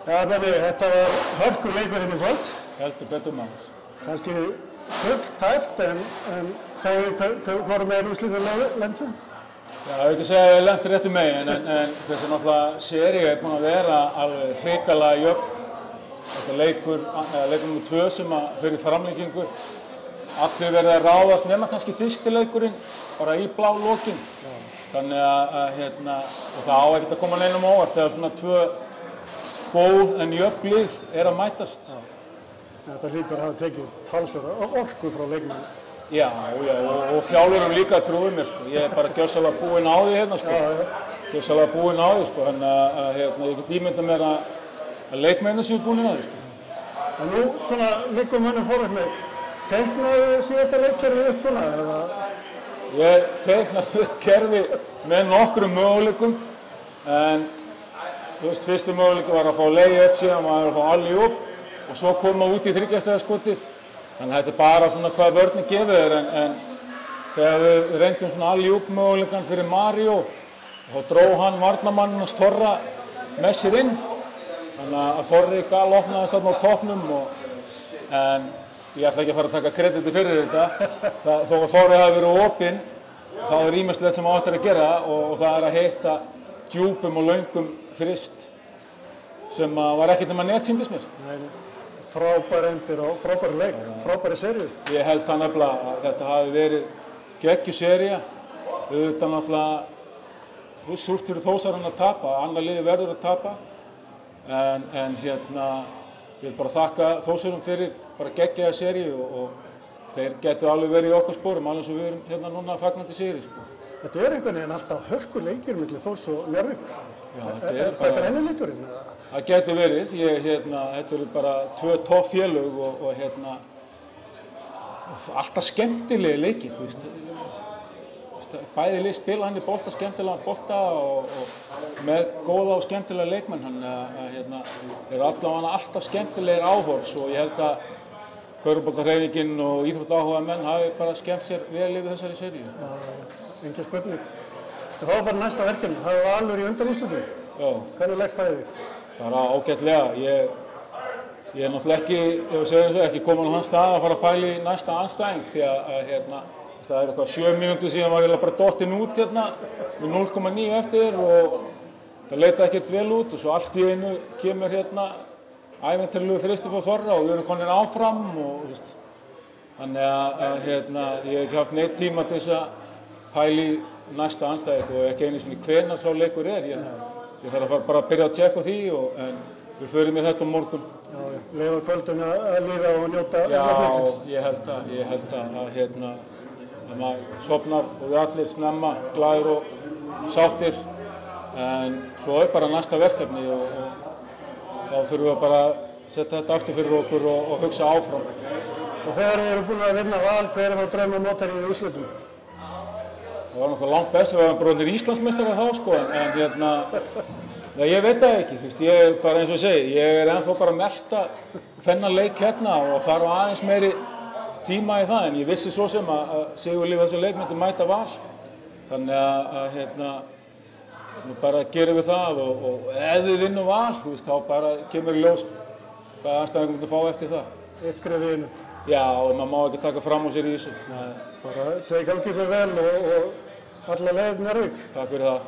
Já, Benni, þetta var hörkuleikurinn í kvöld. Heldur betur maður. Kannski full tæft en þeir voru með úrslitið lendu? Já, ég ekki segja að ég lendi réttu megin en þessi náttúrulega sería er búin að vera alveg hrikalega jöfn. Þetta leikur nr. 2 sem að fyrir framlengingu. Allir verið að ráðast nema kannski fyrsti leikurinn bara í blá lokin. Þannig og það á ekkert að koma neinum á óvart þegar svona tvö góð en jöfn lið er að mætast. Þetta hlýtur að hafa tekið talsverða orku frá leikmönnum. Já, og þjálfurum líka trúið mér, sko. Ég er bara gjörsamlega búinn á því hérna, sko. Gjörsamlega búinn á því, sko. Þannig að ég get ímyndað mér að leikmennir séu búnir á því, sko. En nú svona liggur mönnum fórhætt með, teiknaðu síðasta leikkerfi upp svona, eða? Ég teiknaði upp kerfi með nokkrum möguleikum, en þú veist, fyrsti möguleiki var að fá lay-up, síðan var að fá alley-oop og svo koma út í þriggjastaðaskotið. Þannig að þetta er bara svona hvað vörnin gefið þér, en þegar við reyndum svona alley-oop möguleikann fyrir Mario, þá dró hann varnarmanninn hans Þorra með sér inn. Þannig að Þorri galopnaðist þarna á toppnum, en ég ætla ekki að fara að taka krediti fyrir þetta. Þó að Þorri hafi verið opinn, þá er ýmislegt sem áttir að gera og það er að hitta djúpum og löngum þrist sem var ekkert nema netsýndist mér. Frábær endir og frábæri leik, frábæri seríu. Ég held það nefnilega að þetta hafi verið geggjuð sería. Auðvitað náttúrulega súrt fyrir Þórsarana að tapa, annar liði verður að tapa. En ég vil bara þakka Þórsarum fyrir bara geggjaða seríu og þeir getu alveg verið í okkar sporum, alveg svo við erum hérna núna fagnandi sigri, sko. Þetta er einhvern veginn alltaf hörkuleikir milli Þórs og Njarðvíkur. Já, þetta er það bara ennileiturinn, eða? Það geti verið. Þetta eru bara tvö topp félög og alltaf skemmtilegi leikir, þú veist. Bæði lið spila hann í bolta, skemmtilega bolta og með góða og skemmtilega leikmenn. Þannig að alltaf skemmtilegir áhorfs og ég held að Köruboltahreyfingin og íþróttaáhugamenn hafi bara skemmt sér vel yfir þessari seríu. Engin spurning. Það var bara næsta verkefni. Það var Valur í undanúrslitum. Já. Hvernig leggst það í þig? Bara ágætlega. Ég er náttúrulega ekki komin á hans stað að fara að pæla í næsta andstæðing því að það er eitthvað 7 mínútur síðan var bara dottinn út með 0,9 eftir og það leita ekkert vel út og svo allt í einu kemur ævintýralegu þristi frá Þorra og við erum konir áfram og þannig að ég hef ekki haft neitt tíma til þess að pæla í næsta andstæðing og ekki einu sinni hvenær sá leikur er. Ég þarf að fara bara að byrja að tjekka því en við förum í þetta á morgun. Já, leiða kvöldun að líða og njóta leiksins. Já, ég held að maður sofnar og við allir snemma, glaðir og sáttir en svo er bara næsta verkefni og þá þurfum við bara að setja þetta aftur fyrir okkur og hugsa áfram. Og þegar þið eru búin að vinna Val, hver er þá draumamótari í úrslitum? Það var náttúrulega langt best að við varum bróðnir Íslandsmeistarar þá, sko, en ég veit það ekki, ég bara eins og ég segi, ég er ennþá bara að melta þennan leik hérna og þarf aðeins meiri tíma í það, en ég vissi svo sem að Sigurlíf þessu leik myndi mæta Val, þannig að nú bara gerum við það og ef við vinnum Val, þá bara kemur í ljós hvað andstæðingum myndi fá eftir það. Eitt skref í einu. Já, og maður má ekki taka fram á sér í þessu. Bara segi gangi ykkur vel og alla leið Njarðvík. Takk fyrir það.